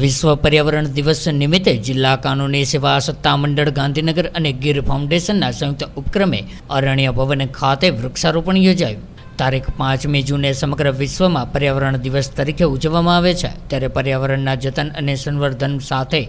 વિશ્વ પર્યાવરણ દિવસ નિમિત્તે જિલ્લા કાનૂની સેવા સત્તા મંડળ ગાંધીનગર અને ગીર ફાઉન્ડેશનના સંયુક્ત ઉપક્રમે અરણ્ય ભવન ખાતે વૃક્ષારોપણ યોજાયું। તારીખ 5મી જૂને સમગ્ર વિશ્વમાં પર્યાવરણ દિવસ તરીકે ઉજવવામાં આવે છે, ત્યારે પર્યાવરણના જતન અને સંવર્ધન સાથે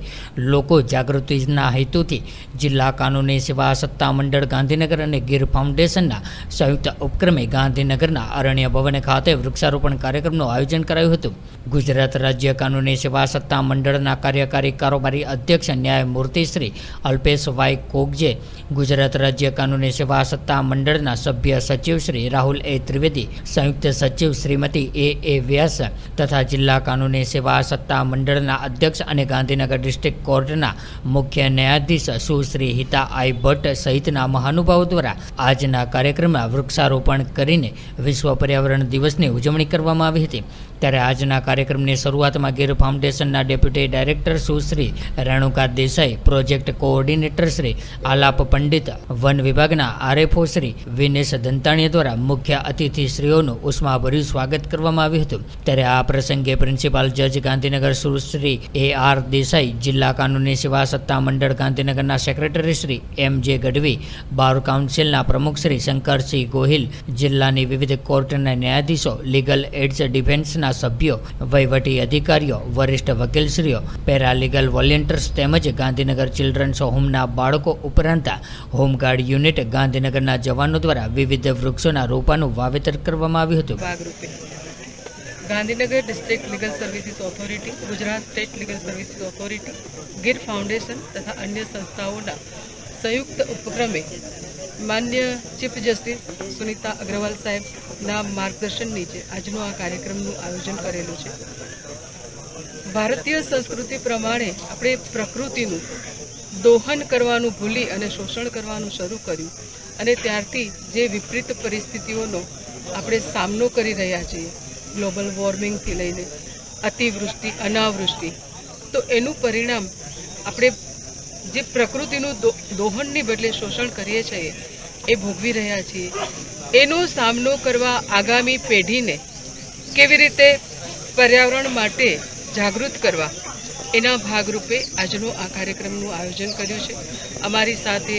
લોકો જાગૃતિના હેતુથી જિલ્લા કાનૂની સેવા સત્તા મંડળ ગાંધીનગર અને ગીર ફાઉન્ડેશનના સંયુક્ત ઉપક્રમે ગાંધીનગરના અરણ્ય ભવન ખાતે વૃક્ષારોપણ કાર્યક્રમનું આયોજન કરાયું હતું। ગુજરાત રાજ્ય કાનૂની સેવા સત્તા મંડળના કાર્યકારી કારોબારી અધ્યક્ષ ન્યાયમૂર્તિ શ્રી અલ્પેશભાઈ કોગજે, ગુજરાત રાજ્ય કાનૂની સેવા સત્તા મંડળના સભ્ય સચિવ શ્રી રાહુલ એ ત્રિવેદી, સંયુક્ત સચિવ શ્રીમતી એ વ્યાસ તથા જિલ્લા કાનૂની સેવા સત્તા મંડળના અધ્યક્ષ અને ગાંધીનગર ડિસ્ટ્રિક્ટ કોર્ટના મુખ્ય ન્યાયાધીશ સુશ્રી હિતા આઈ ભટ્ટ સહિતના મહાનુભાવો દ્વારા આજના કાર્યક્રમમાં વૃક્ષારોપણ કરીને વિશ્વ પર્યાવરણ દિવસની ઉજવણી કરવામાં આવી હતી। ત્યારે આજના કાર્યક્રમની શરૂઆતમાં ગીર ફાઉન્ડેશનના deputy director Sushri Renuka Desai, project coordinator Shri Alap Pandit, વન વિભાગના આરએફઓ શ્રી વિનેશ દંતાણીયા દ્વારા મુખ્ય અતિથિશ્રીઓનું ઉષ્માભર્યું સ્વાગત કરવામાં આવ્યું હતું। ત્યારે આ પ્રસંગે પ્રિન્સિપાલ જજ ગાંધીનગર સુશ્રી AR દેસાઈ, જિલ્લા કાનૂની સેવા સત્તા મંડળ ગાંધીનગરના સેક્રેટરી શ્રી MJ ગઢવી, બાર કાઉન્સિલના પ્રમુખ શ્રી શંકરસિંહ ગોહિલ, જિલ્લાની વિવિધ કોર્ટના ન્યાયાધીશો, લીગલ એડ્સ ડિફેન્સના સભ્યો, વહીવટી અધિકારીઓ, વરિષ્ઠ વકીલશ્રીઓ, પેરાલીગલ વોલેન્ટિયર્સ તેમજ ગાંધીનગર ચિલ્ડ્રન્સ હોમના બાળકો ઉપરાંત હોમગાર્ડ યુનિટ ગાંધીનગરના જવાનો દ્વારા વિવિધ વૃક્ષોના રોપાનું વાવેતર કરવામાં આવ્યું હતું। Gandhinagar district legal services authority, Gujarat state legal services authority, Gir foundation તથા અન્ય સંસ્થાઓના સંયુક્ત ઉપક્રમે માન્ય ચીફ જસ્ટિસ સુનિતા અગ્રવાલ સાહેબના માર્ગદર્શન નીચે આજનું આ કાર્યક્રમનું આયોજન કરેલું છે। ભારતીય સંસ્કૃતિ પ્રમાણે આપણે પ્રકૃતિનું દોહન કરવાનું ભૂલી અને શોષણ કરવાનું શરૂ કર્યું અને ત્યારથી જે વિપરીત પરિસ્થિતિઓનો આપણે સામનો કરી રહ્યા છીએ, ગ્લોબલ વોર્મિંગથી લઈને અતિવૃષ્ટિ, અનાવૃષ્ટિ, તો એનું પરિણામ આપણે જે પ્રકૃતિનું દોહનની બદલે શોષણ કરીએ છીએ એ ભોગવી રહ્યા છીએ। એનો સામનો કરવા આગામી પેઢીને કેવી રીતે પર્યાવરણ માટે જાગૃત કરવા, એના ભાગરૂપે આજનો આ કાર્યક્રમનું આયોજન કર્યું છે। અમારી સાથે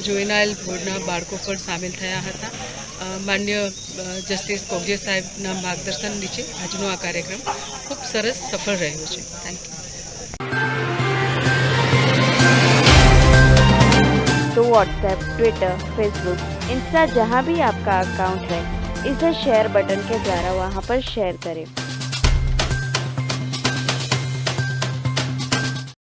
જોઈનાયલ બોર્ડના બાળકો પણ સામેલ થયા હતા। માન્ય જસ્ટિસ કોગજે સાહેબના માર્ગદર્શન નીચે આજનો આ કાર્યક્રમ ખૂબ સરસ સફળ રહ્યો છે। Thank you. तो व्हाट्सएप, ट्विटर, फेसबुक, इंस्टा जहाँ भी आपका अकाउंट है, इसे शेयर बटन के द्वारा वहाँ पर शेयर करें।